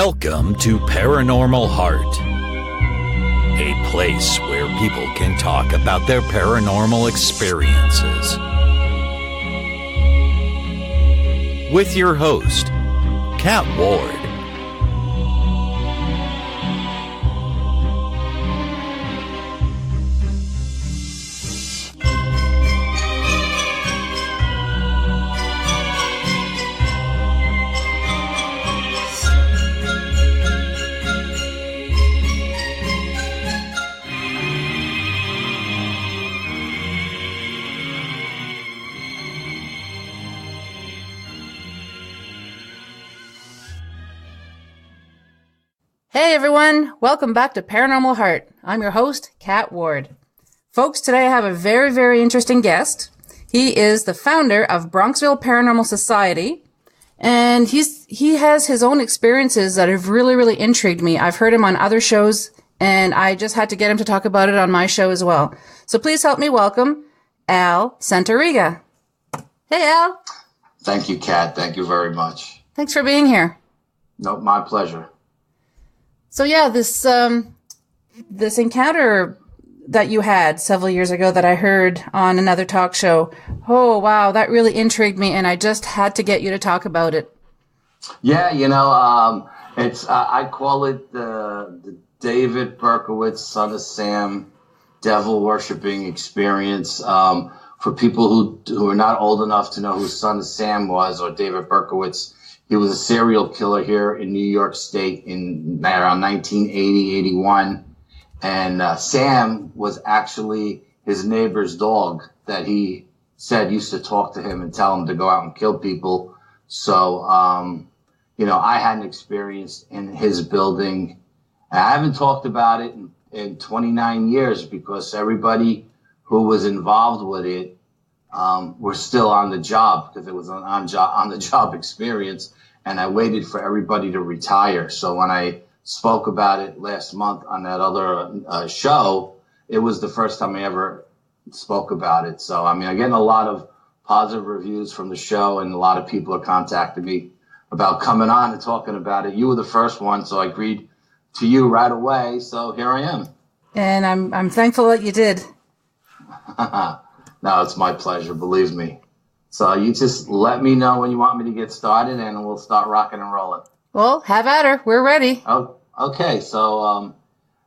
Welcome to Paranormal Heart, a place where people can talk about their paranormal experiences. With your host, Kat Ward. Hey everyone, welcome back to Paranormal Heart. I'm your host, Kat Ward. Folks, today I have a very, very interesting guest. He is the founder of Bronxville Paranormal Society, and he has his own experiences that have really, really intrigued me. I've heard him on other shows, and I just had to get him to talk about it on my show as well. So please help me welcome Al Santariga. Hey Al. Thank you, Kat. Thank you very much. Thanks for being here. No, my pleasure. So yeah, this encounter that you had several years ago that I heard on another talk show, oh wow, that really intrigued me, and I just had to get you to talk about it. Yeah, it's I call it the David Berkowitz, Son of Sam, devil worshipping experience. For people who are not old enough to know who Son of Sam was or David Berkowitz. He was a serial killer here in New York State in around 1980, 81. And Sam was actually his neighbor's dog that he said used to talk to him and tell him to go out and kill people. So, I had an experience in his building. I haven't talked about it in 29 years because everybody who was involved with it were still on the job because it was an on-the-job experience, and I waited for everybody to retire. So when I spoke about it last month on that other show, it was the first time I ever spoke about it. So, I'm getting a lot of positive reviews from the show, and a lot of people are contacting me about coming on and talking about it. You were the first one, so I agreed to you right away. So here I am. And I'm thankful that you did. No, it's my pleasure, believe me. So you just let me know when you want me to get started, and we'll start rocking and rolling. Well, have at her. We're ready. Oh, okay. So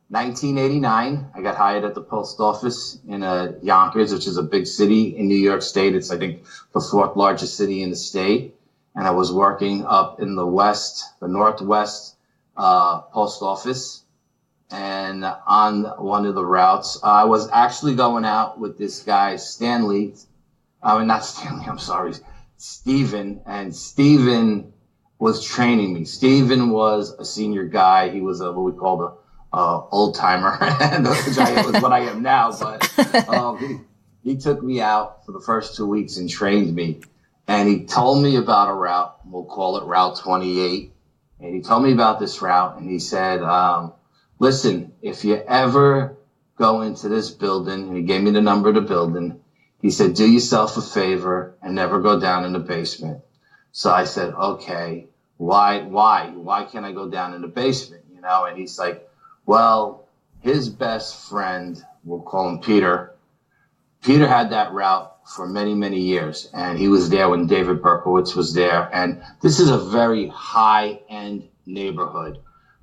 1989, I got hired at the post office in Yonkers, which is a big city in New York State. It's, I think, the fourth largest city in the state. And I was working up in the northwest post office. And on one of the routes, I was actually going out with this guy, Steven. And Steven was training me. Steven was a senior guy. He was what we call the old timer, which was what I am now. But he took me out for the first 2 weeks and trained me. And he told me about a route. We'll call it Route 28. And he told me about this route, and he said, listen, if you ever go into this building, and he gave me the number of the building, he said, do yourself a favor and never go down in the basement. So I said, okay, why can't I go down in the basement? And he's like, well, his best friend, we'll call him Peter had that route for many, many years. And he was there when David Berkowitz was there. And this is a very high-end neighborhood.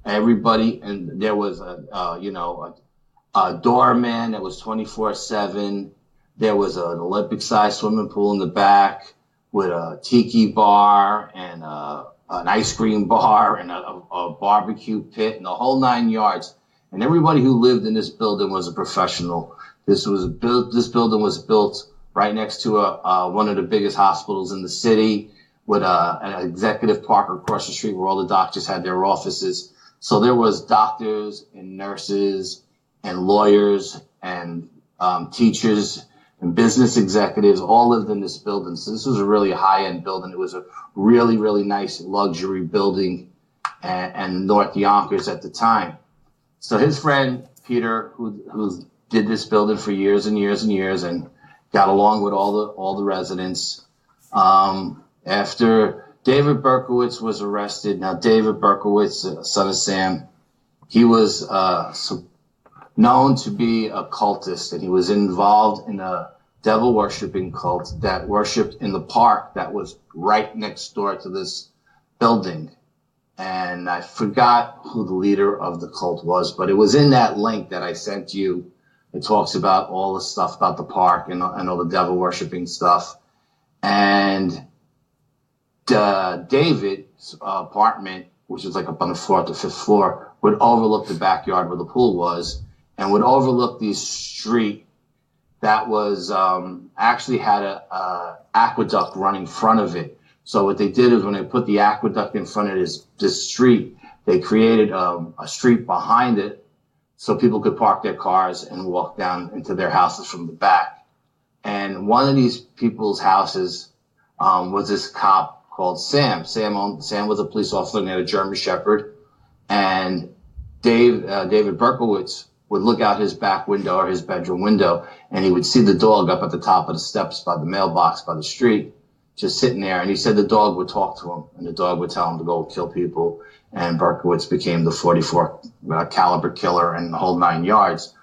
Everybody, and there was a doorman that was 24/7. There was an Olympic-sized swimming pool in the back with a tiki bar and an ice cream bar and a barbecue pit and the whole 9 yards. And everybody who lived in this building was a professional. This building was built right next to one of the biggest hospitals in the city with an executive park across the street where all the doctors had their offices. So there was doctors and nurses and lawyers and teachers and business executives all lived in this building. So this was a really high-end building. It was a really, really nice luxury building and North Yonkers at the time. So his friend, Peter, who did this building for years and years and years and got along with all the residents, after David Berkowitz was arrested. Now, David Berkowitz, son of Sam, he was known to be a cultist, and he was involved in a devil worshipping cult that worshipped in the park that was right next door to this building. And I forgot who the leader of the cult was, but it was in that link that I sent you. It talks about all the stuff about the park and all the devil worshipping stuff. And David's apartment, which is like up on the 4th or 5th floor, would overlook the backyard where the pool was, and would overlook the street that was actually had a aqueduct running in front of it. So what they did is when they put the aqueduct in front of this street, they created a street behind it so people could park their cars and walk down into their houses from the back. And one of these people's houses was this cop called Sam. Sam was a police officer named a German Shepherd, and David Berkowitz would look out his back window or his bedroom window, and he would see the dog up at the top of the steps by the mailbox by the street, just sitting there. And he said the dog would talk to him, and the dog would tell him to go kill people. And Berkowitz became the 44 caliber killer and the whole 9 yards.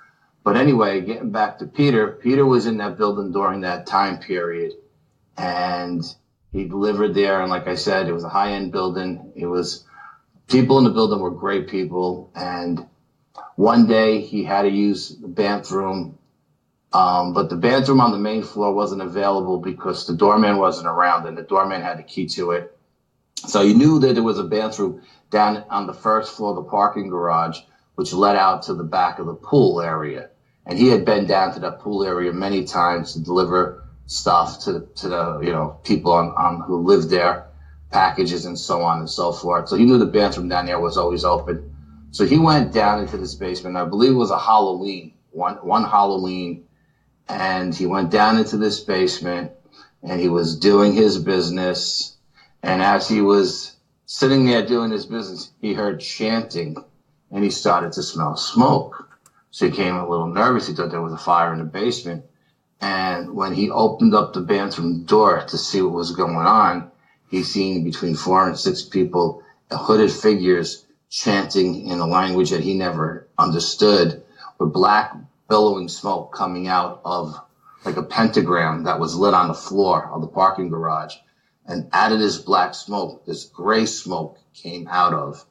But anyway, getting back to Peter was in that building during that time period, and he delivered there. And like I said, it was a high-end building. It was people in the building were great people. And one day he had to use the bathroom, but the bathroom on the main floor wasn't available because the doorman wasn't around, and the doorman had the key to it. So he knew that there was a bathroom down on the 1st floor of the parking garage, which led out to the back of the pool area. And he had been down to that pool area many times to deliver stuff to the people on who lived there, packages and so on and so forth. So he knew the bathroom down there was always open. So he went down into this basement. I believe it was a Halloween, one Halloween, and he went down into this basement, and he was doing his business. And as he was sitting there doing his business, he heard chanting, and he started to smell smoke. So he became a little nervous. He thought there was a fire in the basement. And when he opened up the bathroom door to see what was going on, he seen between 4 and 6 people, hooded figures, chanting in a language that he never understood, with black billowing smoke coming out of like a pentagram that was lit on the floor of the parking garage. And out of this black smoke, this gray smoke came out of.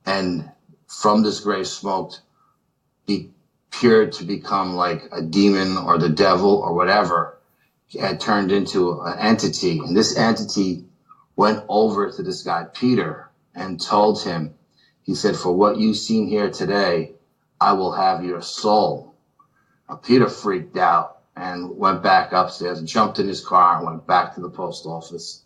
And from this gray smoke, he appeared to become like a demon or the devil or whatever. It had turned into an entity. And this entity went over to this guy, Peter, and told him, he said, "For what you've seen here today, I will have your soul." Peter freaked out and went back upstairs, jumped in his car, and went back to the post office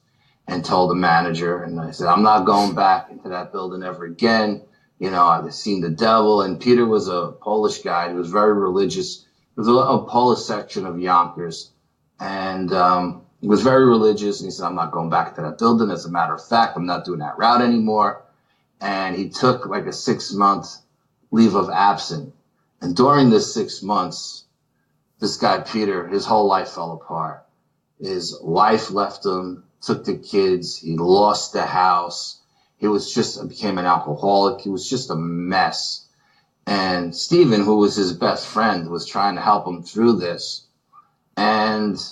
and told the manager. And I said, "I'm not going back into that building ever again. I've seen the devil." And Peter was a Polish guy. He was very religious. There was a Polish section of Yonkers. And he was very religious. And he said, "I'm not going back to that building. As a matter of fact, I'm not doing that route anymore." And he took like a 6-month leave of absence. And during this 6 months, this guy, Peter, his whole life fell apart. His wife left him, took the kids. He lost the house. He became an alcoholic. He was just a mess. And Stephen, who was his best friend, was trying to help him through this. And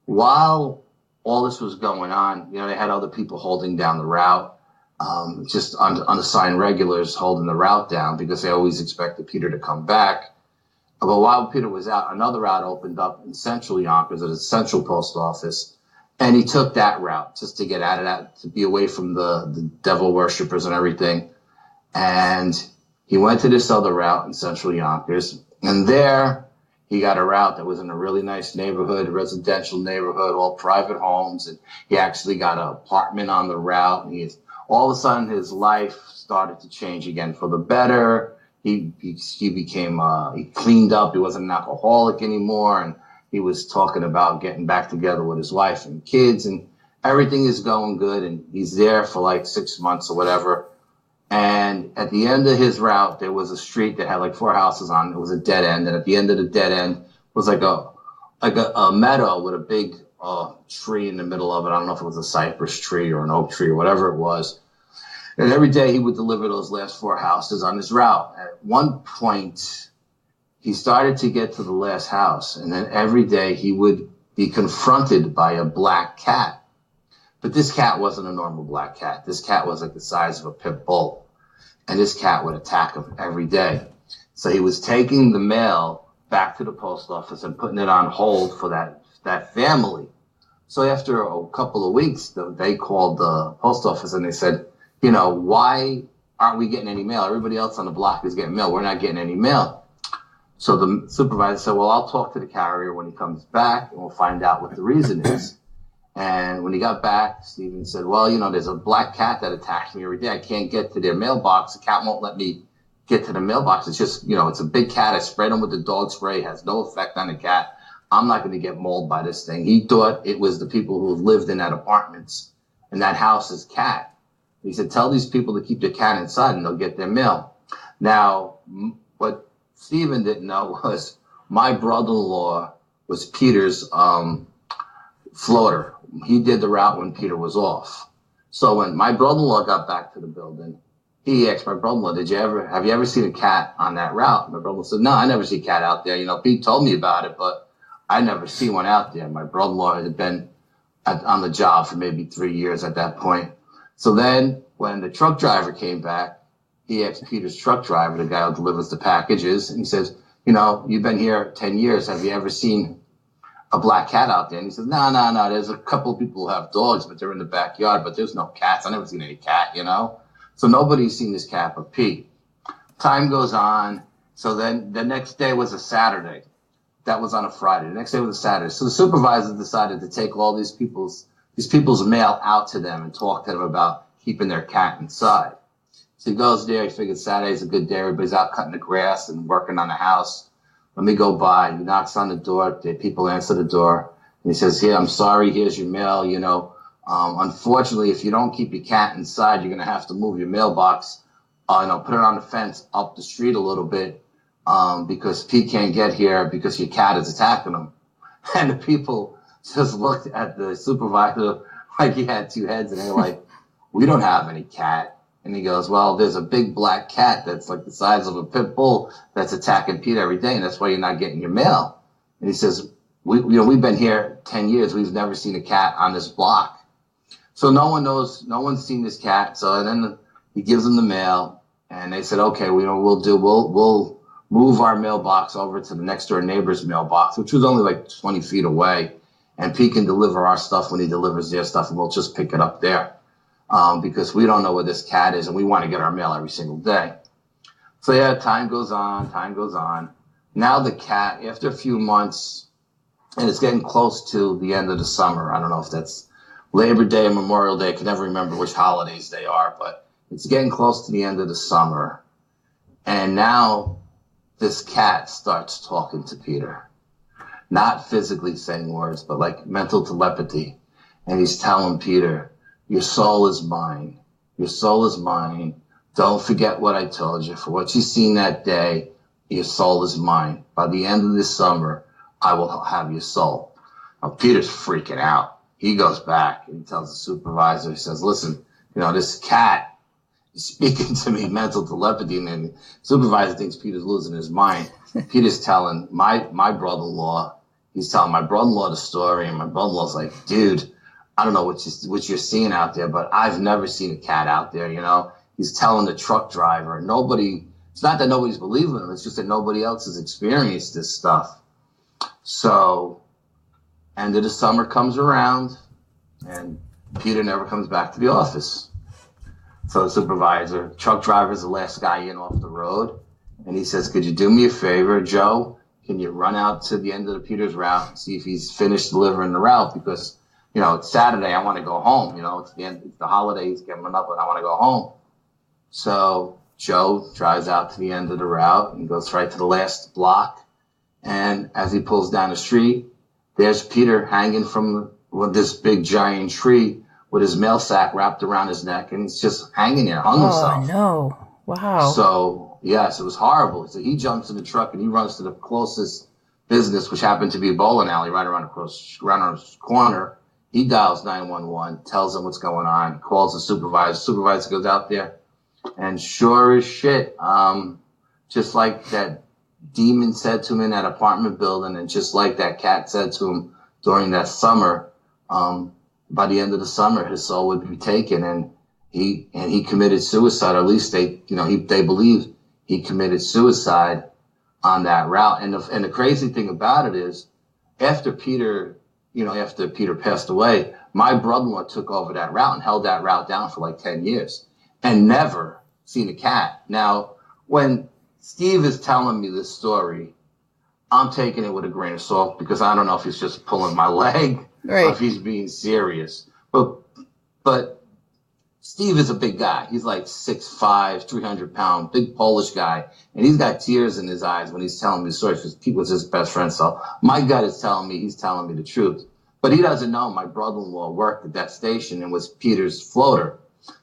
while all this was going on, they had other people holding down the route. Just unassigned regulars holding the route down because they always expected Peter to come back. But while Peter was out, another route opened up in central Yonkers at the central post office. And he took that route just to get out of that, to be away from the devil worshippers and everything. And he went to this other route in central Yonkers. And there he got a route that was in a really nice neighborhood, residential neighborhood, all private homes. And he actually got an apartment on the route. And all of a sudden, his life started to change again for the better. He became, he cleaned up. He wasn't an alcoholic anymore. And he was talking about getting back together with his wife and kids. And everything is going good. And he's there for like 6 months or whatever. And at the end of his route, there was a street that had like 4 houses on it. It was a dead end. And at the end of the dead end was like a meadow with a big a tree in the middle of it. I don't know if it was a cypress tree or an oak tree or whatever it was. And every day he would deliver those last 4 houses on his route. At one point, he started to get to the last house, and then every day he would be confronted by a black cat. But this cat wasn't a normal black cat. This cat was like the size of a pit bull, and this cat would attack him every day. So he was taking the mail back to the post office and putting it on hold for that family. So after a couple of weeks, they called the post office and they said, why aren't we getting any mail? Everybody else on the block is getting mail. We're not getting any mail. So the supervisor said, well, I'll talk to the carrier when he comes back and we'll find out what the reason is. And when he got back, Steven said, well, there's a black cat that attacks me every day. I can't get to their mailbox. The cat won't let me get to the mailbox. It's just, it's a big cat. I sprayed him with the dog spray. It has no effect on the cat. I'm not going to get mauled by this thing. He thought it was the people who lived in that apartments and that house's cat. He said, tell these people to keep their cat inside and they'll get their mail. Now, what Steven didn't know was my brother-in-law was Peter's floater. He did the route when Peter was off. So when my brother-in-law got back to the building, he asked my brother-in-law, have you ever seen a cat on that route? My brother-in-law said, no, I never see a cat out there. Pete told me about it, but I never see one out there. My brother-in-law had been on the job for maybe 3 years at that point. So then when the truck driver came back, he asked Peter's truck driver, the guy who delivers the packages, and he says, you've been here 10 years. Have you ever seen a black cat out there? And he says, no. There's a couple of people who have dogs, but they're in the backyard, but there's no cats. I never seen any cat, So nobody's seen this cat but Pete. Time goes on. So then the next day was a Saturday. That was on a Friday. The next day was a Saturday. So the supervisor decided to take all these people's mail out to them and talk to them about keeping their cat inside. So he goes there. He figured Saturday's a good day. Everybody's out cutting the grass and working on the house. Let me go by. He knocks on the door. The people answer the door. And he says, I'm sorry. Here's your mail. Unfortunately, if you don't keep your cat inside, you're going to have to move your mailbox, put it on the fence up the street a little bit, because Pete can't get here because your cat is attacking him. And the people just looked at the supervisor like he had 2 heads, and they're like, we don't have any cat. And he goes, well, there's a big black cat that's like the size of a pit bull that's attacking Pete every day, and that's why you're not getting your mail. And he says, we've been here 10 years. We've never seen a cat on this block. So no one knows, no one's seen this cat. So then he gives them the mail, and they said, okay, we'll move our mailbox over to the next door neighbor's mailbox, which was only like 20 feet away. And Pete can deliver our stuff when he delivers their stuff, and we'll just pick it up there. Because we don't know where this cat is, and we want to get our mail every single day. So yeah, time goes on. Now the cat, after a few months, and it's getting close to the end of the summer. I don't know if that's Labor Day or Memorial Day. I can never remember which holidays they are, but it's getting close to the end of the summer. And now this cat starts talking to Peter. Not physically saying words, but like mental telepathy. And he's telling Peter, your soul is mine. Your soul is mine. Don't forget what I told you. For what you've seen that day, your soul is mine. By the end of this summer, I will have your soul. Now, Peter's freaking out. He goes back and he tells the supervisor, he says, listen, this cat is speaking to me, mental telepathy. And the supervisor thinks Peter's losing his mind. Peter's telling my brother-in-law, he's telling my brother-in-law the story. And my brother-in-law's like, dude, I don't know what you're seeing out there, but I've never seen a cat out there, He's telling the truck driver. It's not that nobody's believing him. It's just that nobody else has experienced this stuff. So, end of the summer comes around, and Peter never comes back to the office. So the supervisor, truck driver's the last guy in off the road, and he says, could you do me a favor, Joe? Can you run out to the end of the Peter's route and see if he's finished delivering the route? Because it's Saturday. I want to go home. It's the holidays coming up, and I want to go home. So Joe drives out to the end of the route and goes right to the last block. And as he pulls down the street, there's Peter hanging from this big giant tree with his mail sack wrapped around his neck, and he's just hanging there, hung himself. Oh no! Wow. So yes, it was horrible. So he jumps in the truck and he runs to the closest business, which happened to be a bowling alley right around the corner. He dials 911, tells them what's going on, calls the supervisor. Supervisor goes out there, and sure as shit, just like that demon said to him in that apartment building, and just like that cat said to him during that summer, by the end of the summer, his soul would be taken, and he committed suicide. Or at least they believe he committed suicide on that route. And the crazy thing about it is, after Peter passed away, my brother-in-law took over that route and held that route down for like 10 years and never seen a cat. Now, when Steve is telling me this story, I'm taking it with a grain of salt, because I don't know if he's just pulling my leg or if he's being serious. But Steve is a big guy. He's like 6'5", 300-pound, big Polish guy. And he's got tears in his eyes when he's telling me the story, because he was his best friend. So my gut is telling me he's telling me the truth. But he doesn't know my brother-in-law worked at that station and was Peter's floater.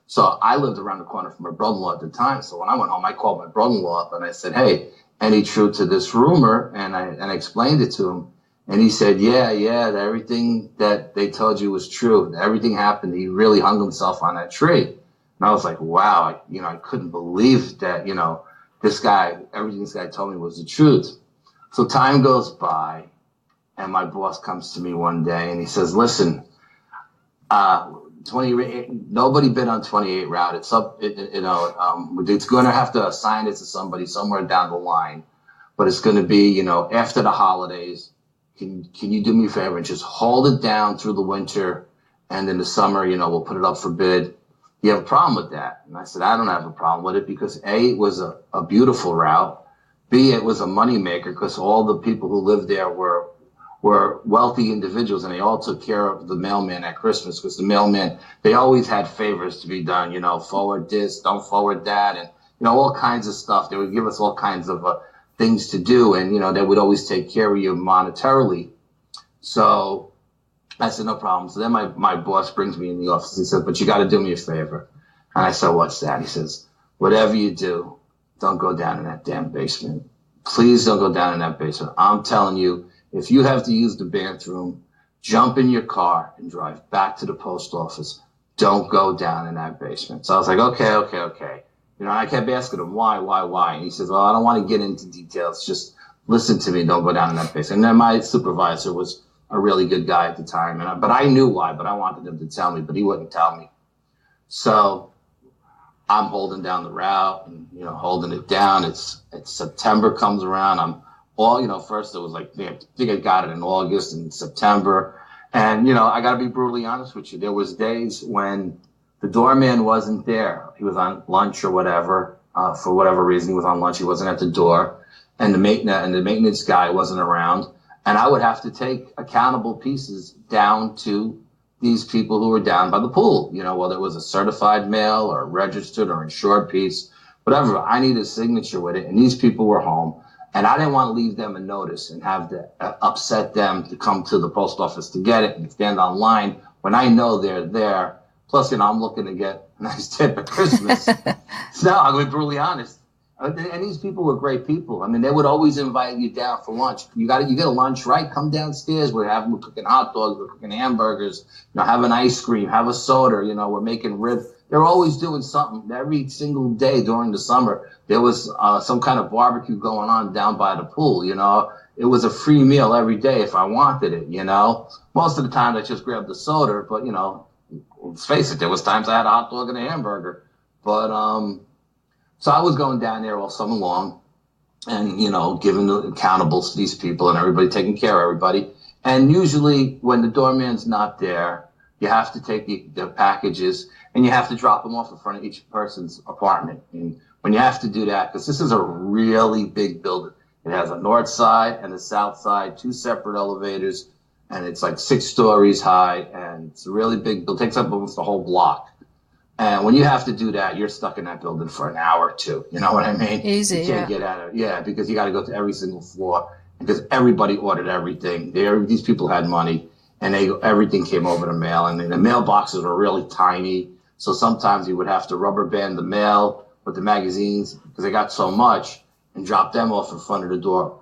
So I lived around the corner from my brother-in-law at the time. So when I went home, I called my brother-in-law up and I said, hey, any truth to this rumor? And I explained it to him. And he said, yeah, everything that they told you was true. Everything happened. He really hung himself on that tree. And I was like, wow, I couldn't believe that, everything this guy told me was the truth. So time goes by, and my boss comes to me one day and he says, listen, 28, nobody bid on 28 route. It's up, it's going to have to assign it to somebody somewhere down the line, but it's going to be, after the holidays. Can you do me a favor and just hold it down through the winter, and in the summer, we'll put it up for bid. You have a problem with that? And I said, I don't have a problem with it, because A, it was a beautiful route. B, it was a moneymaker, because all the people who lived there were wealthy individuals, and they all took care of the mailman at Christmas, because the mailman, they always had favors to be done, forward this, don't forward that, and, all kinds of stuff. They would give us all kinds of things to do, and they would always take care of you monetarily. So I said, no problem. So then my boss brings me in the office. He said, but you got to do me a favor. And I said, what's that? He says, whatever you do, don't go down in that damn basement. Please don't go down in that basement. I'm telling you, if you have to use the bathroom, jump in your car and drive back to the post office. Don't go down in that basement. So I was like, okay. I kept asking him, why? And he says, well, I don't want to get into details. Just listen to me. Don't go down in that basement. And then my supervisor was a really good guy at the time. But I knew why, but I wanted him to tell me, but he wouldn't tell me. So I'm holding down the route and, holding it down. It's September comes around. I'm all, first it was like, I think I got it in August and September. And, I got to be brutally honest with you. There was days when the doorman wasn't there. He was on lunch or whatever. For whatever reason, he was on lunch. He wasn't at the door. And the maintenance guy wasn't around. And I would have to take accountable pieces down to these people who were down by the pool, whether it was a certified mail or a registered or insured piece, whatever. I needed a signature with it. And these people were home. And I didn't want to leave them a notice and have to upset them to come to the post office to get it and stand online when I know they're there. Plus, I'm looking to get a nice tip at Christmas. So I'm going to be brutally honest. And these people were great people. I mean, they would always invite you down for lunch. You get a lunch, right? Come downstairs. We're cooking hot dogs. We're cooking hamburgers. Have an ice cream. Have a soda. We're making ribs. They're always doing something. Every single day during the summer, there was some kind of barbecue going on down by the pool. It was a free meal every day if I wanted it. Most of the time I just grabbed the soda, but let's face it, there was times I had a hot dog and a hamburger. But so I was going down there all summer long and, giving the accountables to these people and everybody, taking care of everybody. And usually when the doorman's not there, you have to take the packages and you have to drop them off in front of each person's apartment. And when you have to do that, because this is a really big building, it has a north side and a south side, 2 separate elevators, and it's like 6 stories high, and it's a really big building. It takes up almost the whole block. And when you have to do that, you're stuck in that building for an hour or two. You know what I mean? Easy, you can't get out of it. Yeah, because you got to go to every single floor because everybody ordered everything. These people had money, and everything came over the mail, and the mailboxes were really tiny. So sometimes you would have to rubber band the mail with the magazines because they got so much and drop them off in front of the door.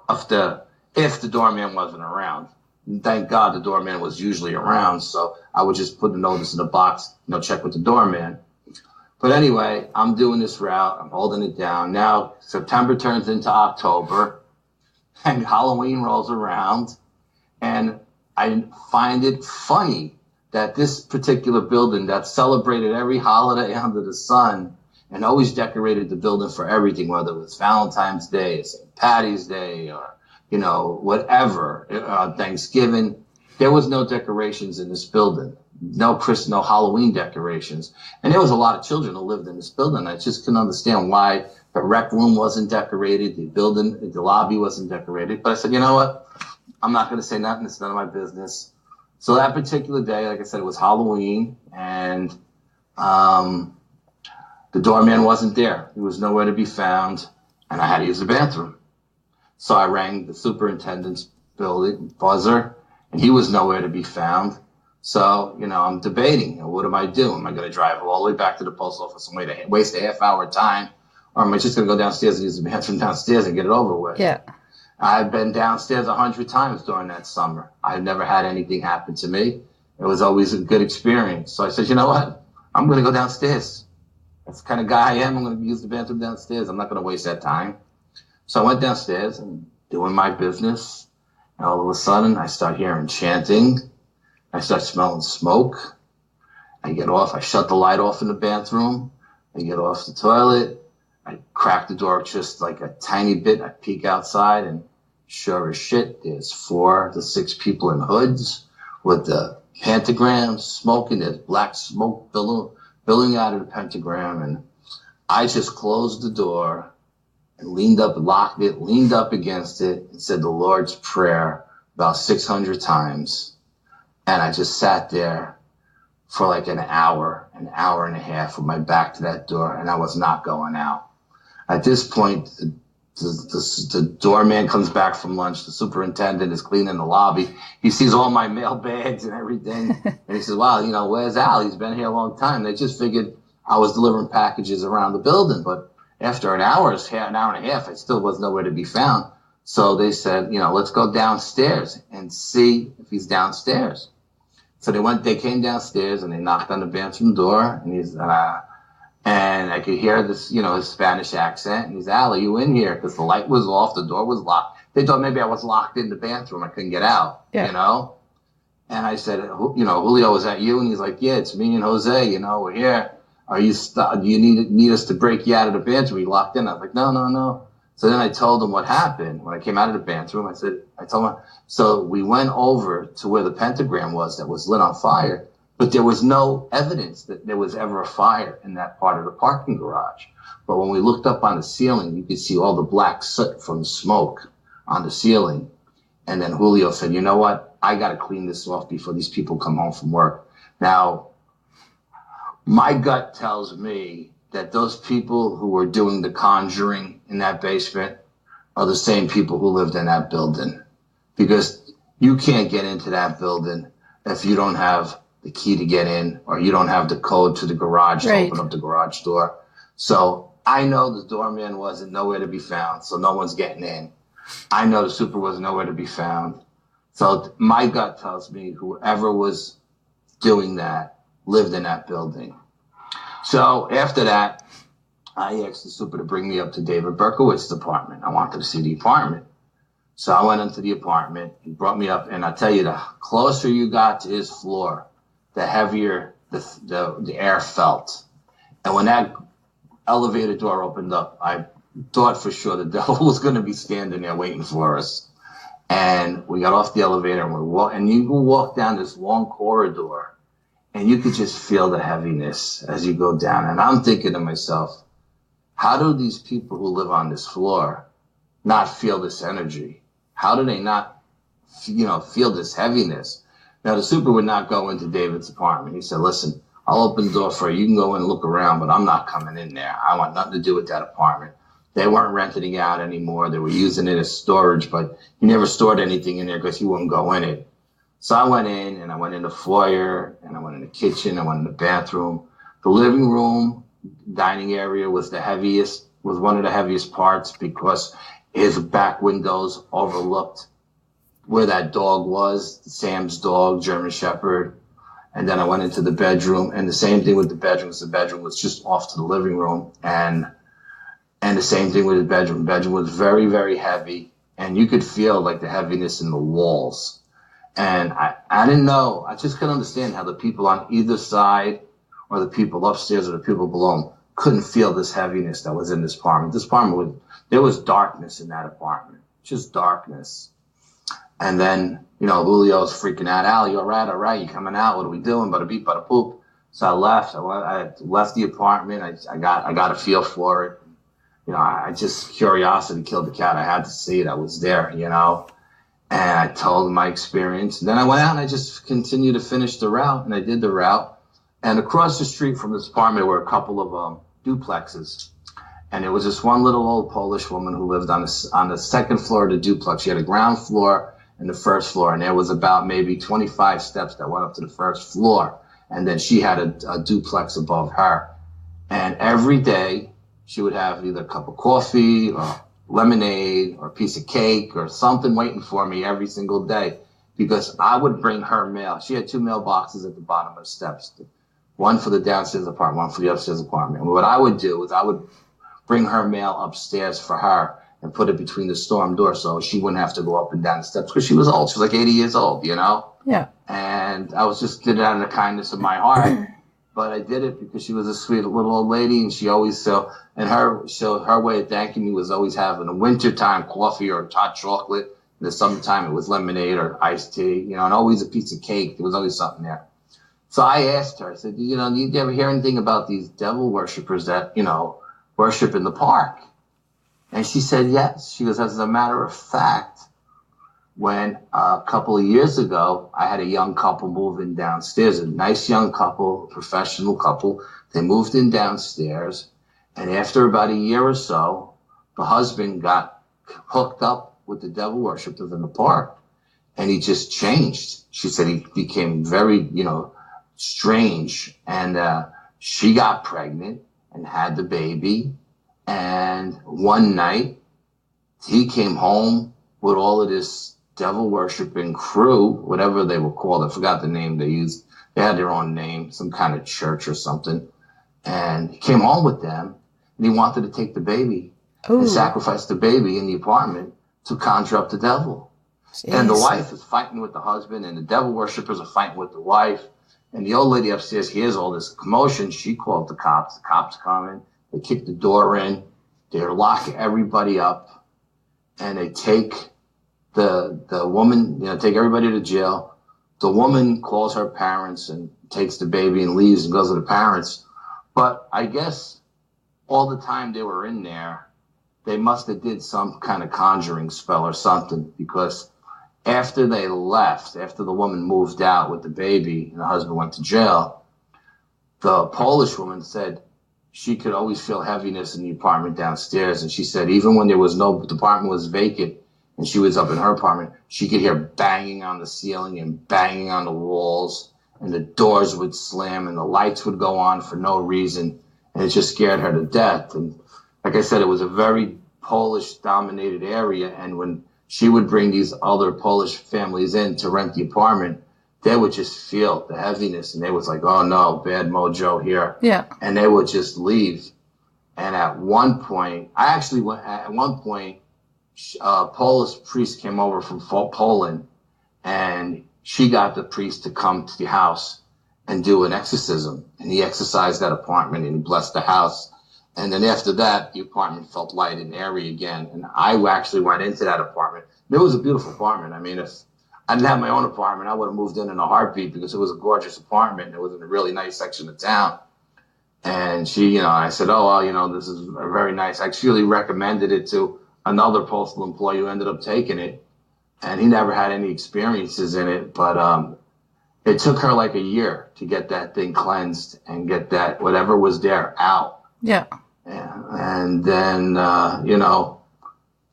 if the doorman wasn't around. And thank God the doorman was usually around, so I would just put a notice in the box, check with the doorman. But anyway, I'm doing this route. I'm holding it down. Now, September turns into October, and Halloween rolls around, and I find it funny that this particular building that celebrated every holiday under the sun and always decorated the building for everything, whether it was Valentine's Day, St. Patty's Day, or, whatever, Thanksgiving, there was no decorations in this building. No Halloween decorations. And there was a lot of children who lived in this building. I just couldn't understand why the rec room wasn't decorated, the lobby wasn't decorated. But I said, you know what? I'm not going to say nothing. It's none of my business. So that particular day, like I said, it was Halloween, and the doorman wasn't there. He was nowhere to be found, and I had to use the bathroom. So I rang the superintendent's building buzzer, and he was nowhere to be found. So, I'm debating, what do I do? Am I going to drive all the way back to the post office and waste a half-hour time, or am I just going to go downstairs and use the bathroom downstairs and get it over with? Yeah. I've been downstairs 100 times during that summer. I've never had anything happen to me. It was always a good experience. So I said, you know what? I'm going to go downstairs. That's the kind of guy I am. I'm going to use the bathroom downstairs. I'm not going to waste that time. So I went downstairs and doing my business. And all of a sudden, I start hearing chanting. I start smelling smoke. I get off. I shut the light off in the bathroom. I get off the toilet. I crack the door just like a tiny bit. I peek outside, and sure as shit, there's 4 to 6 people in hoods with the pentagram smoking. There's black smoke billowing out of the pentagram. And I just closed the door and leaned up, locked it, leaned up against it, and said the Lord's Prayer about 600 times. And I just sat there for like an hour and a half with my back to that door, and I was not going out. At this point, the doorman comes back from lunch. The superintendent is cleaning the lobby. He sees all my mail bags and everything. And he says, wow, where's Al? He's been here a long time. They just figured I was delivering packages around the building. But after an hour and a half, I still was nowhere to be found. So they said, let's go downstairs and see if he's downstairs. So they came downstairs and they knocked on the bathroom door, and I could hear this, his Spanish accent. And he's, Al, are you in here? Because the light was off, the door was locked. They thought maybe I was locked in the bathroom. I couldn't get out, And I said, Julio, is that you? And he's like, yeah, it's me and Jose. We're here. Do you need us to break you out of the bathroom? You locked in? I was like, no. So then I told him what happened. When I came out of the bathroom, I told him, so we went over to where the pentagram was that was lit on fire. But there was no evidence that there was ever a fire in that part of the parking garage. But when we looked up on the ceiling, you could see all the black soot from smoke on the ceiling. And then Julio said, you know what? I got to clean this off before these people come home from work. Now, my gut tells me that those people who were doing the conjuring in that basement are the same people who lived in that building. Because you can't get into that building if you don't have the key to get in, or you don't have the code to the garage to open up the garage door. So I know the doorman wasn't nowhere to be found, so no one's getting in. I know the super was nowhere to be found. So my gut tells me whoever was doing that lived in that building. So after that, I asked the super to bring me up to David Berkowitz's apartment. I wanted to see the apartment. So I went into the apartment. He brought me up, and I tell you, the closer you got to his floor, the heavier the air felt. And when that elevator door opened up, I thought for sure the devil was going to be standing there waiting for us. And we got off the elevator, and you can walk down this long corridor, and you could just feel the heaviness as you go down. And I'm thinking to myself, how do these people who live on this floor not feel this energy? How do they not, feel this heaviness? Now, the super would not go into David's apartment. He said, listen, I'll open the door for you. You can go in and look around, but I'm not coming in there. I want nothing to do with that apartment. They weren't renting it out anymore. They were using it as storage, but he never stored anything in there because he wouldn't go in it. So I went in, and I went in the foyer, and I went in the kitchen, I went in the bathroom. The living room, dining area was one of the heaviest parts because his back windows overlooked where that dog was, Sam's dog, German Shepherd. And then I went into the bedroom, and the same thing with the bedrooms. The bedroom was just off to the living room, and the same thing with the bedroom. The bedroom was very, very heavy, and you could feel like the heaviness in the walls. And I didn't know. I just couldn't understand how the people on either side, or the people upstairs, or the people below, couldn't feel this heaviness that was in this apartment. This apartment there was darkness in that apartment, just darkness. And then, Julio's freaking out. Al, you all right? You coming out? What are we doing? Bada beep, bada poop. So I left. I left the apartment. I got a feel for it. I just, curiosity killed the cat. I had to see it. I was there, and I told him my experience. And then I went out and I just continued to finish the route, and I did the route. And across the street from this apartment were a couple of duplexes. And it was this one little old Polish woman who lived on the second floor of the duplex. She had a ground floor and the first floor, and there was about maybe 25 steps that went up to the first floor. And then she had a duplex above her. And every day she would have either a cup of coffee or lemonade or a piece of cake or something waiting for me every single day, because I would bring her mail. She had 2 mailboxes at the bottom of the steps, one for the downstairs apartment, one for the upstairs apartment. And what I would do is I would bring her mail upstairs for her and put it between the storm doors so she wouldn't have to go up and down the steps, because she was old. She was like 80 years old, Yeah. And I was just did it out of the kindness of my heart. But I did it because she was a sweet little old lady, and she always her way of thanking me was always having a wintertime coffee or hot chocolate. In the summertime it was lemonade or iced tea, and always a piece of cake. There was always something there. So I asked her, I said, do you ever hear anything about these devil worshippers that, worship in the park? And she said yes. She goes, as a matter of fact, when a couple of years ago, I had a young couple move in downstairs, a nice young couple, professional couple. They moved in downstairs, and after about a year or so, the husband got hooked up with the devil worshippers in the park, and he just changed. She said he became very, strange, and she got pregnant and had the baby. And one night he came home with all of this devil worshiping crew, whatever they were called. I forgot the name they used. They had their own name, some kind of church or something. And he came home with them, and he wanted to take the baby and sacrifice the baby in the apartment to conjure up the devil. Jeez. And the wife is fighting with the husband, and the devil worshippers are fighting with the wife. And the old lady upstairs hears all this commotion. She called the cops. The cops come in. They kick the door in. They lock everybody up, and they take the woman, take everybody to jail. The woman calls her parents and takes the baby and leaves and goes to the parents. But I guess all the time they were in there, they must have did some kind of conjuring spell or something, because after they left, after the woman moved out with the baby and the husband went to jail, the Polish woman said she could always feel heaviness in the apartment downstairs. And she said even when the apartment was vacant and she was up in her apartment, she could hear banging on the ceiling and banging on the walls, and the doors would slam and the lights would go on for no reason. And it just scared her to death. And like I said, it was a very Polish dominated area. And when she would bring these other Polish families in to rent the apartment, they would just feel the heaviness, and they was like, oh no, bad mojo here. Yeah. And they would just leave. And a Polish priest came over from Poland, and she got the priest to come to the house and do an exorcism. And he exorcised that apartment and he blessed the house. And then after that, the apartment felt light and airy again. And I actually went into that apartment. It was a beautiful apartment. I mean, if I didn't have my own apartment, I would have moved in a heartbeat, because it was a gorgeous apartment. It was in a really nice section of town. And she, I said, oh, well, this is very nice. I actually recommended it to another postal employee who ended up taking it. And he never had any experiences in it. But it took her like a year to get that thing cleansed and get that whatever was there out. Yeah. And then,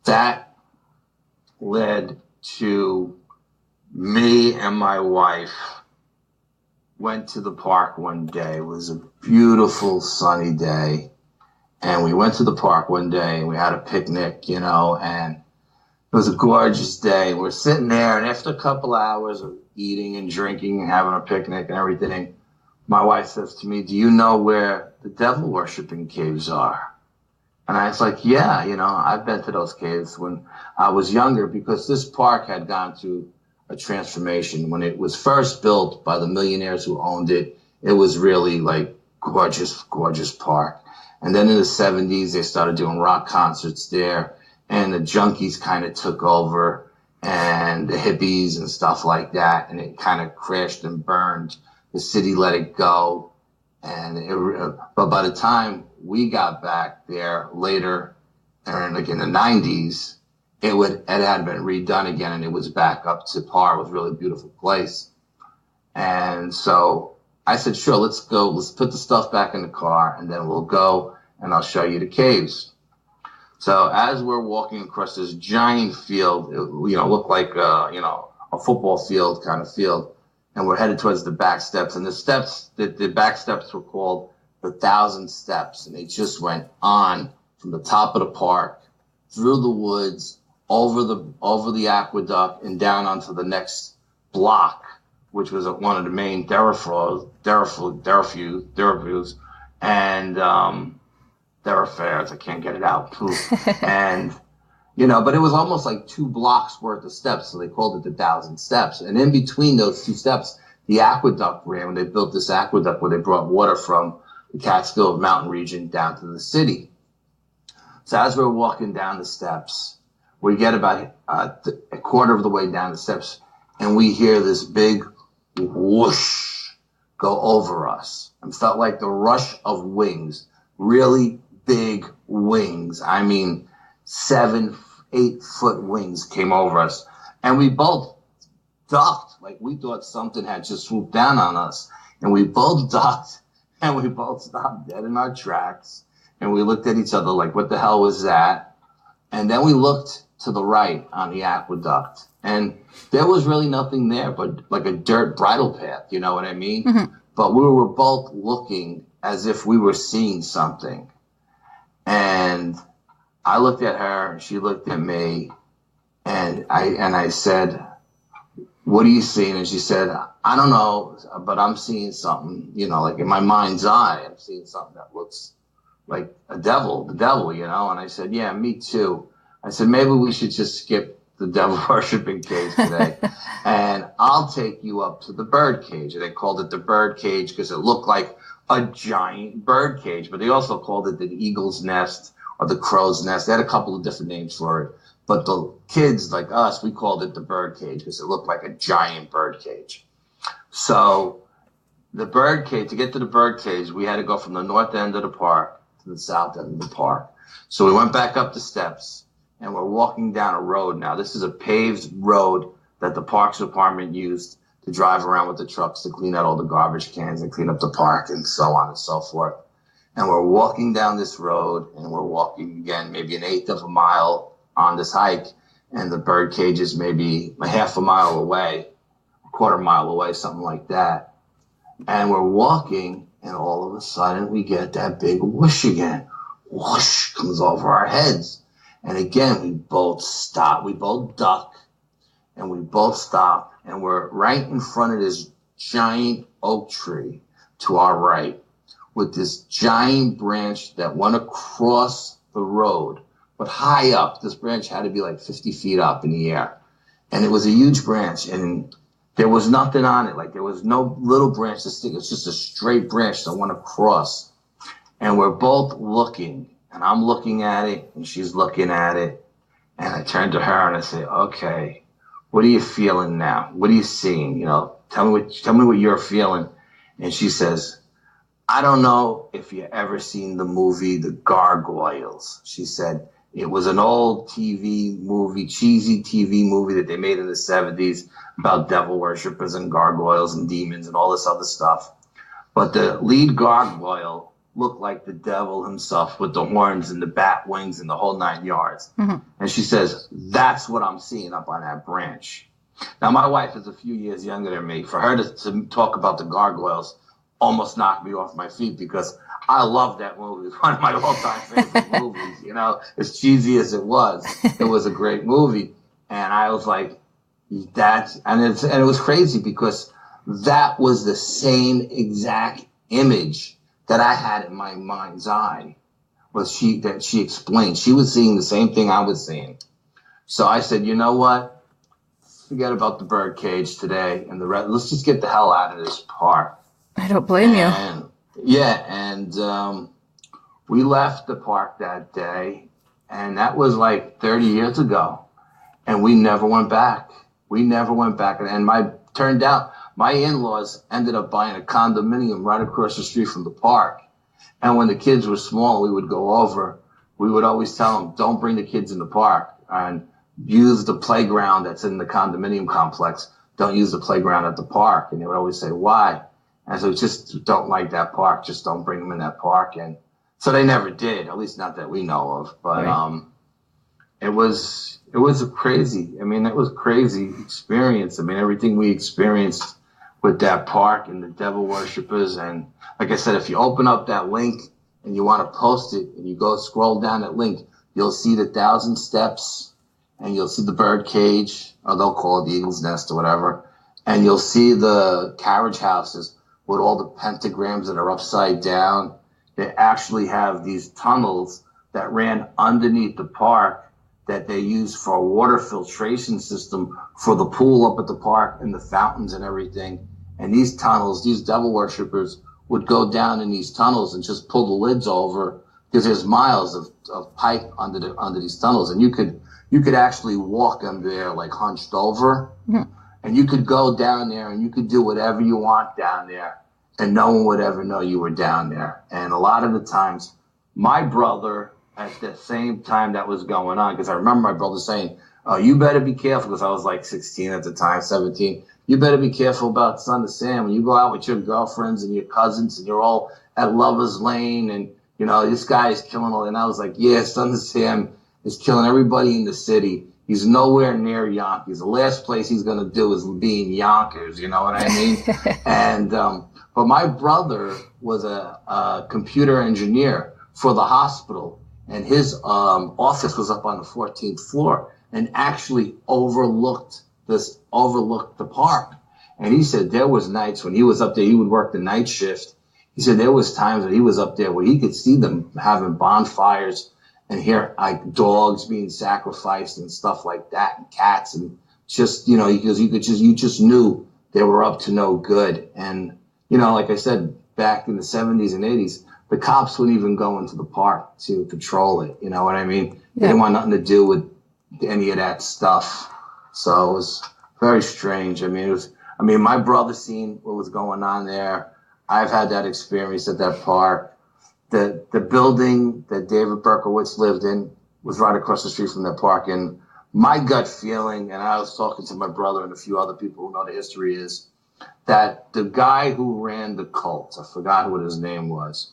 that led to me and my wife went to the park one day. It was a beautiful sunny day. And we went to the park one day and we had a picnic, and was a gorgeous day. We're sitting there, and after a couple hours of eating and drinking and having a picnic and everything, my wife says to me, "Do you know where the devil worshipping caves are?" And I was like, "Yeah, I've been to those caves when I was younger," because this park had gone through a transformation. When it was first built by the millionaires who owned it, it was really like gorgeous, gorgeous park. And then in the 70s, they started doing rock concerts there, and the junkies kind of took over, and the hippies and stuff like that, and it kind of crashed and burned. The city let it go, but by the time we got back there later, and like in the 90s, it had been redone again, and it was back up to par. It was a really beautiful place. And so I said, "Sure, let's go. Let's put the stuff back in the car, and then we'll go, and I'll show you the caves." So as we're walking across this giant field, it, looked like a football field kind of field, and we're headed towards the back steps. And the back steps were called the 1,000 Steps, and they just went on from the top of the park, through the woods, over the aqueduct, and down onto the next block, which was one of the main thoroughfares, and thoroughfares. I can't get it out. And but it was almost like 2 blocks worth of steps, so they called it the 1,000 Steps. And in between those 2 steps, the aqueduct ran. When they built this aqueduct, where they brought water from the Catskill Mountain region down to the city. So as we're walking down the steps, we get about a quarter of the way down the steps, and we hear this big whoosh go over us. It felt like the rush of wings, really big wings. I mean, 7-8 foot wings came over us, and we both ducked. Like, we thought something had just swooped down on us, and we both ducked, and we both stopped dead in our tracks, and we looked at each other like, what the hell was that? And then we looked to the right on the aqueduct, and there was really nothing there but like a dirt bridle path, you know what I mean? Mm-hmm. But we were both looking as if we were seeing something. And I looked at her, and she looked at me, and I said, "What are you seeing?" And she said, "I don't know, but I'm seeing something, like in my mind's eye, I'm seeing something that looks like the devil, And I said, "Yeah, me too." I said, "Maybe we should just skip the devil worshiping cage today, and I'll take you up to the bird cage." And they called it the bird cage because it looked like a giant bird cage, but they also called it the eagle's nest or the crow's nest. They had a couple of different names for it. But the kids like us, we called it the bird cage because it looked like a giant bird cage. So the bird cage, to get to the bird cage, we had to go from the north end of the park to the south end of the park. So we went back up the steps, and we're walking down a road now. This is a paved road that the Parks Department used to drive around with the trucks to clean out all the garbage cans and clean up the park and so on and so forth. And we're walking down this road, and we're walking again maybe an eighth of a mile on this hike, and the bird cage is maybe a half a mile away, a quarter mile away, something like that. And we're walking, and all of a sudden we get that big whoosh again. Whoosh comes over our heads. And again, we both stop. We both duck, and we both stop. And we're right in front of this giant oak tree to our right, with this giant branch that went across the road, but high up. This branch had to be like 50 feet up in the air. And it was a huge branch, and there was nothing on it. Like, there was no little branch to stick. It was just a straight branch that went across. And we're both looking, and I'm looking at it, and she's looking at it. And I turned to her and I said, "Okay, what are you feeling now? What are you seeing? Tell me what you're feeling." And she says, "I don't know if you ever seen the movie The Gargoyles." She said, it was an old TV movie, cheesy TV movie that they made in the 70s about devil worshippers and gargoyles and demons and all this other stuff. But the lead gargoyle looked like the devil himself with the horns and the bat wings and the whole 9 yards. Mm-hmm. And she says, "That's what I'm seeing up on that branch." Now, my wife is a few years younger than me. For her to talk about the gargoyles almost knocked me off my feet, because I love that movie. It's one of my all-time favorite movies, as cheesy as it was a great movie. And I was like, it was crazy because that was the same exact image that I had in my mind's eye. That she explained. She was seeing the same thing I was seeing. So I said, you know what? Forget about the bird cage today and the rest. Let's just get the hell out of this park. I don't blame you. And we left the park that day, and that was like 30 years ago, and we never went back. And turned out my in-laws ended up buying a condominium right across the street from the park. And when the kids were small, we would go over. We would always tell them, don't bring the kids in the park and use the playground that's in the condominium complex. Don't use the playground at the park. And they would always say, why? And so just don't like that park. Just don't bring them in that park. And so they never did, at least not that we know of. But right. It was a crazy experience. I mean, everything we experienced with that park and the devil worshippers. And like I said, if you open up that link and you want to post it and you go scroll down that link, you'll see the 1,000 steps and you'll see the bird cage, or they'll call it the eagle's nest or whatever. And you'll see the carriage houses with all the pentagrams that are upside down. They actually have these tunnels that ran underneath the park that they use for a water filtration system for the pool up at the park and the fountains and everything. And these tunnels, these devil worshippers would go down in these tunnels and just pull the lids over because there's miles of pipe under these tunnels. And you could actually walk under there like hunched over. Mm-hmm. And you could go down there and you could do whatever you want down there. And no one would ever know you were down there. And a lot of the times, my brother, at the same time that was going on, because I remember my brother saying, oh, you better be careful, because I was like 16 at the time, 17. You better be careful about Son of Sam. When you go out with your girlfriends and your cousins and you're all at Lover's Lane and, you know, this guy is killing all. And I was like, yeah, Son of Sam is killing everybody in the city. He's nowhere near Yonkers. The last place he's going to do is be in Yonkers. You know what I mean? And, but my brother was a computer engineer for the hospital, and his office was up on the 14th floor and actually overlooked the park. And he said there was nights when he was up there, he would work the night shift. He said there was times when he was up there where he could see them having bonfires and hear like dogs being sacrificed and stuff like that, and cats, and just, you know, because you just knew they were up to no good. And, you know, like I said, back in the 70s and 80s, the cops wouldn't even go into the park to patrol it. You know what I mean? They didn't want nothing to do with any of that stuff. So it was very strange. I mean, my brother seen what was going on there. I've had that experience at that park. The building that David Berkowitz lived in was right across the street from that park. And my gut feeling, and I was talking to my brother and a few other people who know the history, is that the guy who ran the cult, I forgot what his name was,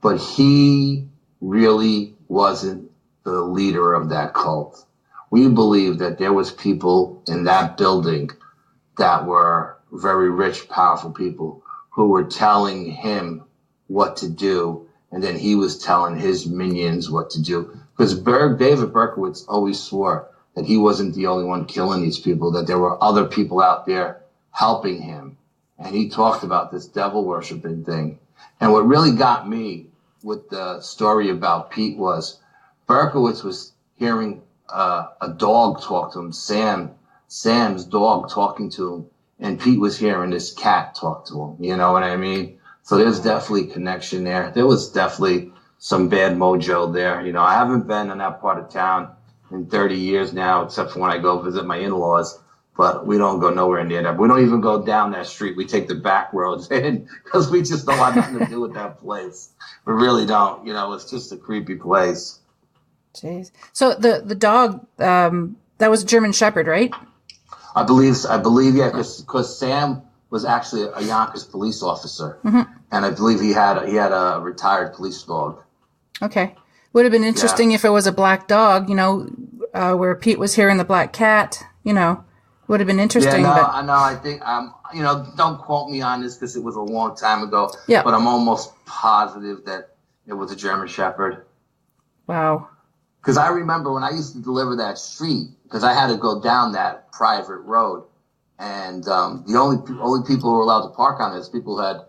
but he really wasn't the leader of that cult. We believe that there was people in that building that were very rich, powerful people who were telling him what to do, and then he was telling his minions what to do. Because David Berkowitz always swore that he wasn't the only one killing these people, that there were other people out there helping him. And he talked about this devil worshiping thing. And what really got me with the story about Pete was Berkowitz was hearing a dog talk to him, Sam's dog talking to him, and Pete was hearing this cat talk to him. You know what I mean? So there's definitely a connection there. There was definitely some bad mojo there. You know, I haven't been in that part of town in 30 years now, except for when I go visit my in-laws. But we don't go nowhere near that. We don't even go down that street. We take the back roads in because we just don't want nothing to do with that place. We really don't. You know, it's just a creepy place. Jeez. So the dog, that was a German Shepherd, right? I believe, yeah, because Sam was actually a Yonkers police officer, mm-hmm. and I believe he had a retired police dog. Okay. Would have been interesting if it was a black dog, you know, where Pete was hearing the black cat, you know. Would have been interesting. Yeah, but... I know. I think, you know, don't quote me on this because it was a long time ago. Yeah. But I'm almost positive that it was a German Shepherd. Wow. Because I remember when I used to deliver that street, because I had to go down that private road, and the only people who were allowed to park on it is people who had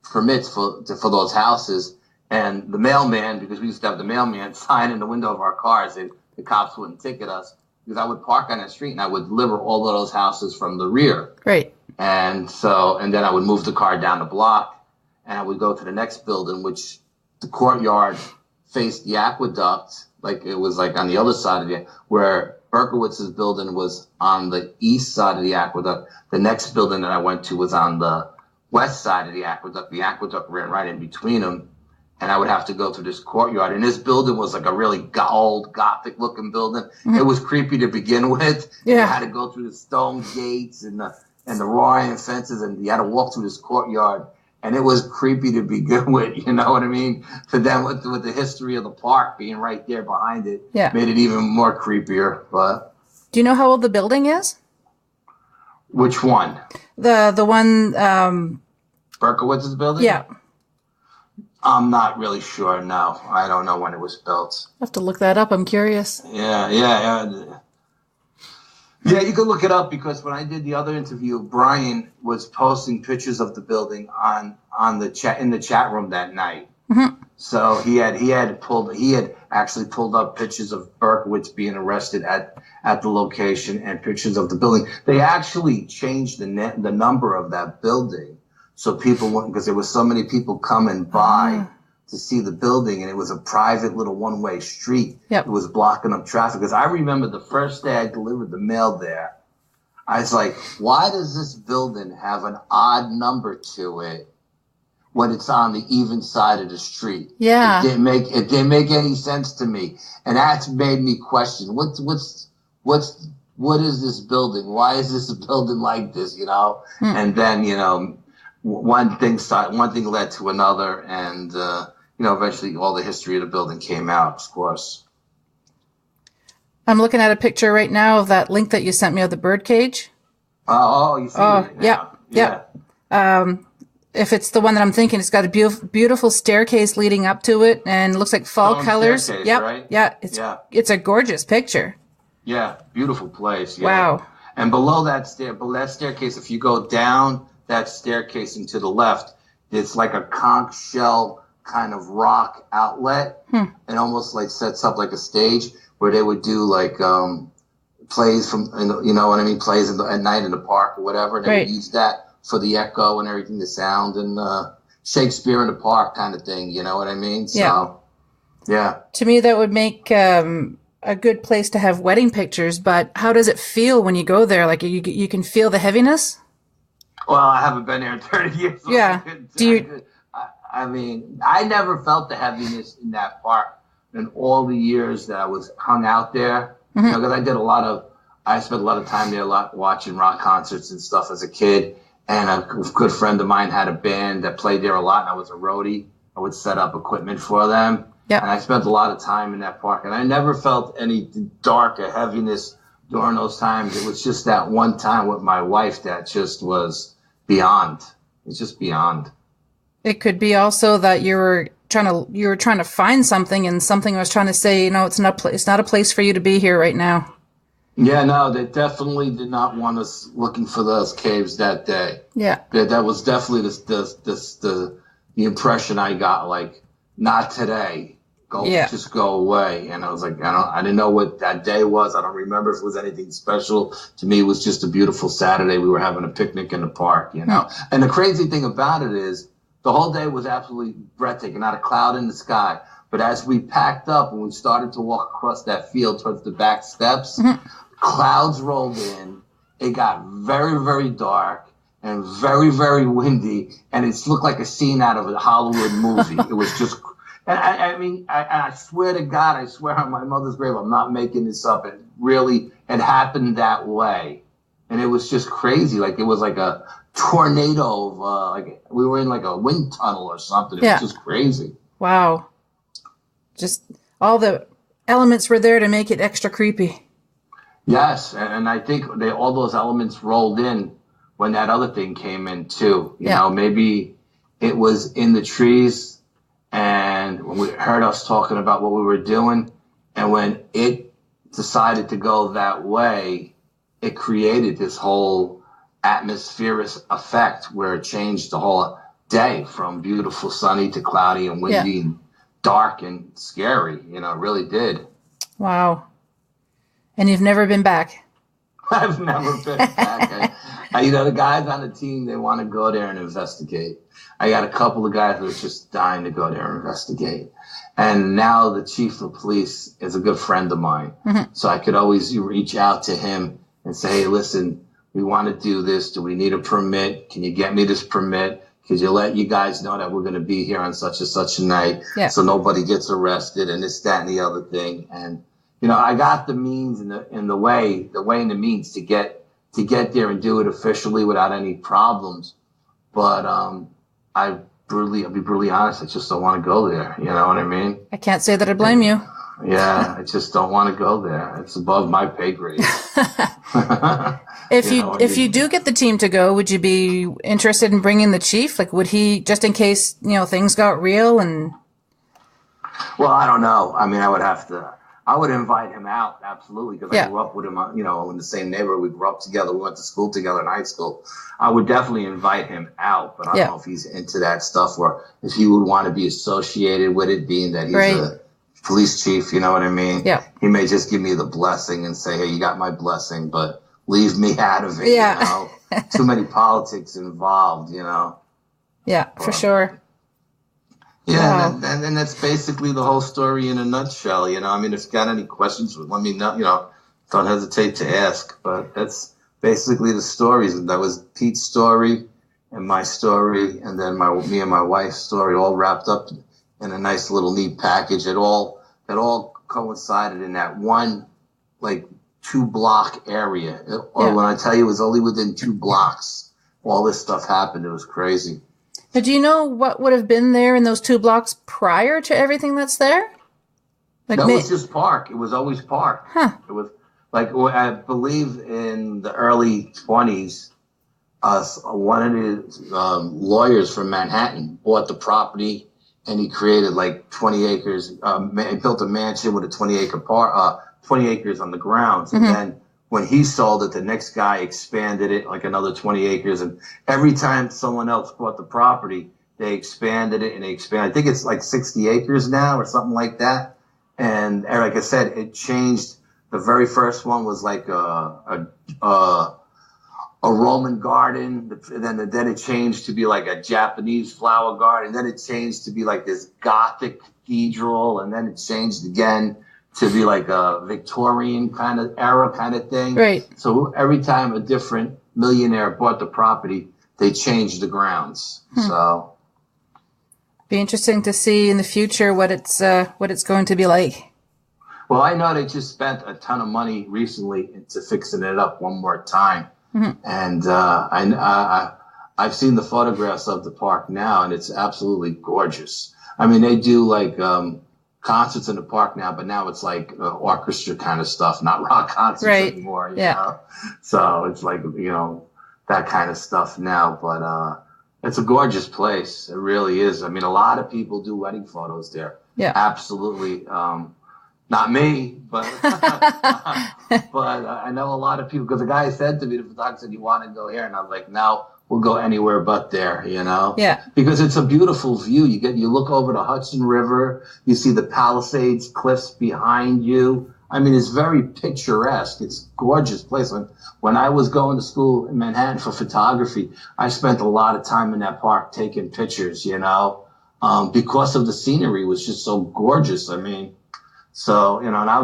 permits for those houses. And the mailman, because we used to have the mailman sign in the window of our cars, and the cops wouldn't ticket us, because I would park on that street and I would deliver all of those houses from the rear. Right. And then I would move the car down the block, and I would go to the next building, which the courtyard faced the aqueduct, like it was like on the other side of it, where Berkowitz's building was on the east side of the aqueduct. The next building that I went to was on the west side of the aqueduct. The aqueduct ran right in between them. And I would have to go through this courtyard. And this building was like a really old Gothic looking building. Mm-hmm. It was creepy to begin with. Yeah. You had to go through the stone gates and the wrought iron fences, and you had to walk through this courtyard. And it was creepy to begin with, you know what I mean? So then with the history of the park being right there behind it, made it even more creepier. But do you know how old the building is? Which one? The one Berkowitz's building? Yeah. I'm not really sure. No, I don't know when it was built. I have to look that up. I'm curious. Yeah. Yeah, you can look it up, because when I did the other interview, Brian was posting pictures of the building on the chat in the chat room that night. Mm-hmm. So he had actually pulled up pictures of Berkowitz being arrested at the location, and pictures of the building. They actually changed the number of that building. So people went, because there was so many people coming by to see the building, and it was a private little one-way street. Yep. It was blocking up traffic. Because I remember the first day I delivered the mail there, I was like, why does this building have an odd number to it when it's on the even side of the street? Yeah. It didn't make any sense to me. And that's made me question, what is this building? Why is this a building like this, you know? And then, one thing led to another, and eventually all the history of the building came out, of course. I'm looking at a picture right now of that link that you sent me of the bird cage. Oh, you see it now. Yeah. If it's the one that I'm thinking, it's got a beautiful staircase leading up to it, and it looks like fall colors. Yep. Right? Yeah. It's a gorgeous picture. Yeah. Beautiful place. Yeah. Wow. And below that staircase, if you go down that staircase and to the left, it's like a conch shell kind of rock outlet, and almost like sets up like a stage where they would do like plays from, you know what I mean, plays at night in the park or whatever. And they would use that for the echo and everything, the sound, and Shakespeare in the park kind of thing. You know what I mean? So, yeah. To me, that would make a good place to have wedding pictures. But how does it feel when you go there? Like you can feel the heaviness. Well, I haven't been there in 30 years. So yeah. I mean, I never felt the heaviness in that park in all the years that I was hung out there. Mm-hmm. Because I spent a lot of time there, watching rock concerts and stuff as a kid. And a good friend of mine had a band that played there a lot, and I was a roadie. I would set up equipment for them. Yep. And I spent a lot of time in that park, and I never felt any dark or heaviness during those times. It was just that one time with my wife that just was beyond. It's just beyond. It could be also that you were trying to find something, and something was trying to say, it's not a place for you to be here right now. Yeah, no, they definitely did not want us looking for those caves that day. Yeah. That was definitely the impression I got, like, not today. Just go away. And I was like, I didn't know what that day was. I don't remember if it was anything special. To me, it was just a beautiful Saturday. We were having a picnic in the park, And the crazy thing about it is the whole day was absolutely breathtaking, not a cloud in the sky. But as we packed up and we started to walk across that field towards the back steps, clouds rolled in. It got very, very dark and very, very windy. And it looked like a scene out of a Hollywood movie. It was just... And I swear to God, I swear on my mother's grave, I'm not making this up. It happened that way. And it was just crazy. Like, it was like a tornado of, like, we were in like a wind tunnel or something. It was just crazy. Wow. Just all the elements were there to make it extra creepy. Yes. And I think all those elements rolled in when that other thing came in too. You know, maybe it was in the trees. And when we heard us talking about what we were doing, And when it decided to go that way, it created this whole atmospheric effect where it changed the whole day from beautiful sunny to cloudy and windy and dark and scary. You know, it really did. Wow. And you've never been back? I've never been back. You know, the guys on the team, they want to go there and investigate. I got a couple of guys who are just dying to go there and investigate. And now the chief of police is a good friend of mine. Mm-hmm. So I could always reach out to him and say, hey, listen, we want to do this. Do we need a permit? Can you get me this permit? Could you let you guys know that we're going to be here on such and such a night so nobody gets arrested and this, that, and the other thing. And, you know, I got the means and the way and the means to get there and do it officially without any problems. But I'll be brutally honest, I just don't want to go there. You know what I mean? I can't say that I blame you. Yeah, I just don't want to go there. It's above my pay grade. If you do get the team to go, would you be interested in bringing the chief? Like, would he, just in case, you know, things got real and... Well, I don't know. I mean, I would invite him out, absolutely, because I grew up with him, you know, in the same neighborhood. We grew up together. We went to school together in high school. I would definitely invite him out, but I don't know if he's into that stuff or if he would want to be associated with it, being that he's a police chief, you know what I mean? Yeah. He may just give me the blessing and say, hey, you got my blessing, but leave me out of it, you know? Too many politics involved, you know? Yeah, for sure. Yeah, wow. and that's basically the whole story in a nutshell, you know? I mean, if you got any questions, let me know, you know, don't hesitate to ask, but that's basically the stories. And that was Pete's story and my story, and then me and my wife's story all wrapped up in a nice little neat package. It all coincided in that one, like, 2-block area. When I tell you it was only within 2 blocks, all this stuff happened. It was crazy. But do you know what would have been there in those 2 blocks prior to everything that's there? Like no, it was just park. It was always park. Huh. It was like, I believe in the early 20s, one of the lawyers from Manhattan bought the property, and he created like 20 acres. He built a mansion with a 20 acres on the grounds. Mm-hmm. And then when he sold it, the next guy expanded it like another 20 acres. And every time someone else bought the property, they expanded it and they expanded. I think it's like 60 acres now or something like that. And like I said, it changed. The very first one was like a Roman garden. Then it changed to be like a Japanese flower garden. Then it changed to be like this Gothic cathedral. And then it changed again to be like a Victorian kind of era kind of thing. Right. So every time a different millionaire bought the property, they changed the grounds. So be interesting to see in the future what it's going to be like. Well, I know they just spent a ton of money recently into fixing it up one more time. Mm-hmm. And I've seen the photographs of the park now, and it's absolutely gorgeous. I mean, they do like concerts in the park now, but now it's like orchestra kind of stuff, not rock concerts anymore. You know? So it's like, you know, that kind of stuff now. But it's a gorgeous place. It really is. I mean, a lot of people do wedding photos there. Yeah, absolutely. Not me, but but I know a lot of people, because the guy said to me, the photographer said, you want to go here? And I was like, no, we'll go anywhere but there, you know? Yeah. Because it's a beautiful view. You look over the Hudson River, you see the Palisades cliffs behind you. I mean, it's very picturesque. It's a gorgeous place. When I was going to school in Manhattan for photography, I spent a lot of time in that park taking pictures, you know, because of the scenery was just so gorgeous. I mean, so, you know, and I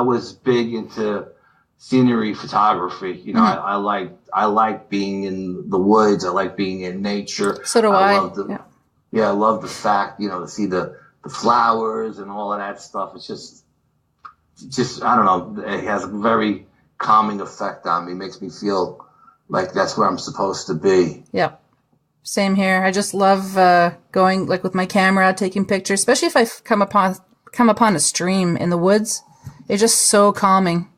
was big into scenery photography. You know, mm-hmm. I like being in the woods. I like being in nature. So do I. I love the fact, you know, to see the flowers and all of that stuff. It's just, I don't know. It has a very calming effect on me. It makes me feel like that's where I'm supposed to be. Yep. Same here. I just love going like with my camera, taking pictures, especially if I come upon a stream in the woods. It's just so calming.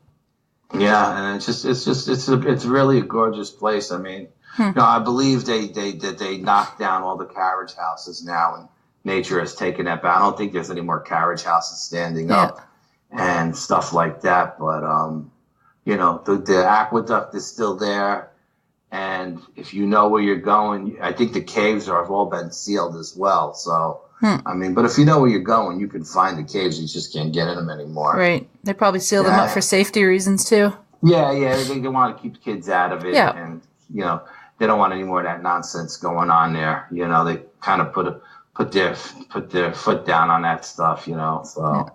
Yeah, and it's really a gorgeous place. I mean, you know, I believe they knocked down all the carriage houses now, and nature has taken that back. I don't think there's any more carriage houses standing up and stuff like that. But, you know, the aqueduct is still there. And if you know where you're going, I think the caves have all been sealed as well. So, I mean, but if you know where you're going, you can find the caves. You just can't get in them anymore. Right. They probably seal them up for safety reasons too. Yeah. They want to keep kids out of it. Yeah. And, you know, they don't want any more of that nonsense going on there. You know, they kind of put their foot down on that stuff, you know. So,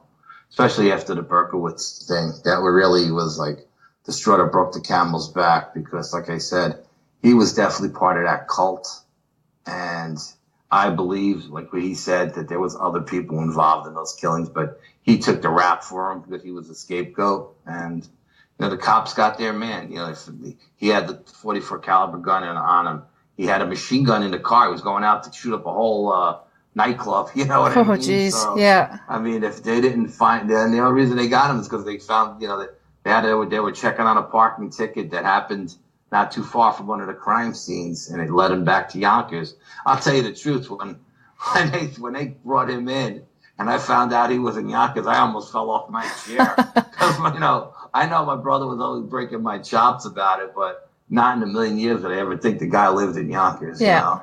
especially after the Berkowitz thing, that really was like the straw that broke the camel's back, because, like I said, he was definitely part of that cult. And I believe, like what he said, that there was other people involved in those killings, but he took the rap for him because he was a scapegoat. And, you know, the cops got their man. You know, he had the .44 caliber gun on him. He had a machine gun in the car. He was going out to shoot up a whole nightclub. You know what I mean? Oh, jeez. So, yeah. I mean, if they didn't find, and the only reason they got him is because they found, you know, that they were checking on a parking ticket that happened not too far from one of the crime scenes, and it led him back to Yonkers. I'll tell you the truth, when they brought him in and I found out he was in Yonkers, I almost fell off my chair. Because, you know, I know my brother was always breaking my chops about it, but not in a million years did I ever think the guy lived in Yonkers, you know.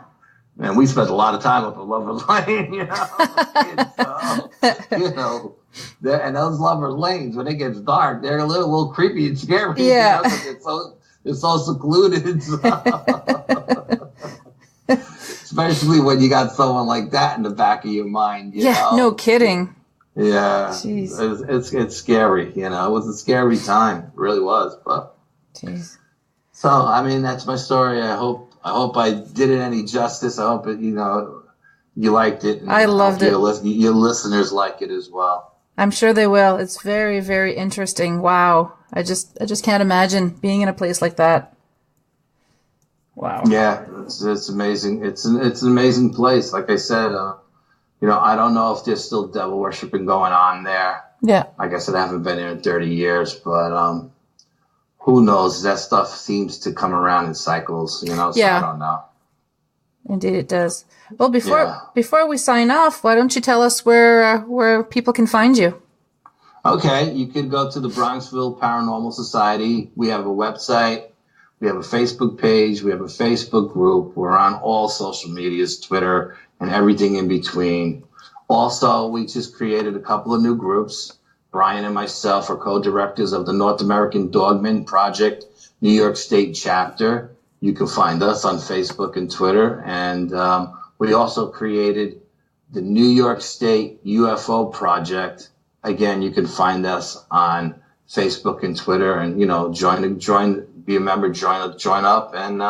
And we spent a lot of time up at Lover Lane, you know. You know, and those Lover Lanes, when it gets dark, they're a little creepy and scary. Yeah. You know, it's so secluded. So. Especially when you got someone like that in the back of your mind. You know? No kidding. Yeah. Jeez. It's scary, you know. It was a scary time. It really was. But jeez. So, I mean, that's my story. I hope I did it any justice. I hope it, you know, you liked it. And I loved it. Your listeners like it as well. I'm sure they will. It's very, very interesting. Wow. I just can't imagine being in a place like that. Wow. Yeah, it's amazing. It's an amazing place. Like I said, you know, I don't know if there's still devil worshiping going on there. Yeah. Like I said, I haven't been here in 30 years, but who knows? That stuff seems to come around in cycles, you know, so I don't know. Indeed it does. Well, before we sign off, why don't you tell us where people can find you? Okay, you can go to the Bronxville Paranormal Society. We have a website. We have a Facebook page. We have a Facebook group. We're on all social medias, Twitter, and everything in between. Also, we just created a couple of new groups. Brian and myself are co-directors of the North American Dogman Project, New York State chapter. You can find us on Facebook and Twitter. And we also created the New York State UFO Project. Again, you can find us on Facebook and Twitter, and, you know, be a member, join up. And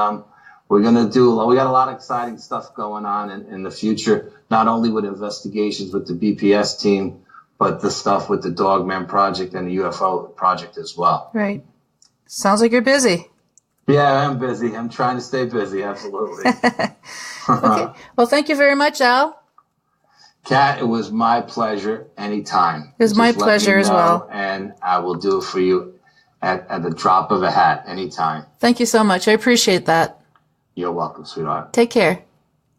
we got a lot of exciting stuff going on in the future, not only with investigations with the BPS team, but the stuff with the Dogman Project and the UFO Project as well. Right. Sounds like you're busy. Yeah, I'm busy. I'm trying to stay busy. Absolutely. Okay. Well, thank you very much, Al. Kat, it was my pleasure anytime. It was my pleasure as well. And I will do it for you at the drop of a hat anytime. Thank you so much. I appreciate that. You're welcome, sweetheart. Take care.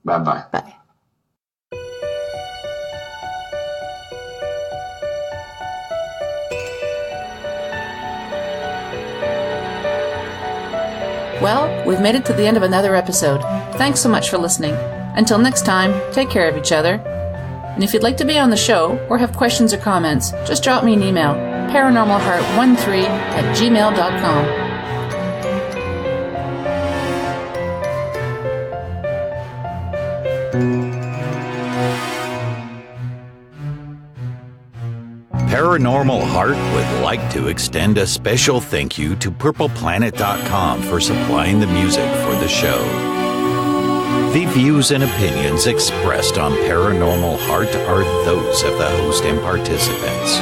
Bye-bye. Bye. Well, we've made it to the end of another episode. Thanks so much for listening. Until next time, take care of each other. And if you'd like to be on the show or have questions or comments, just drop me an email, paranormalheart13@gmail.com. Paranormal Heart would like to extend a special thank you to PurplePlanet.com for supplying the music for the show. The views and opinions expressed on Paranormal Heart are those of the host and participants.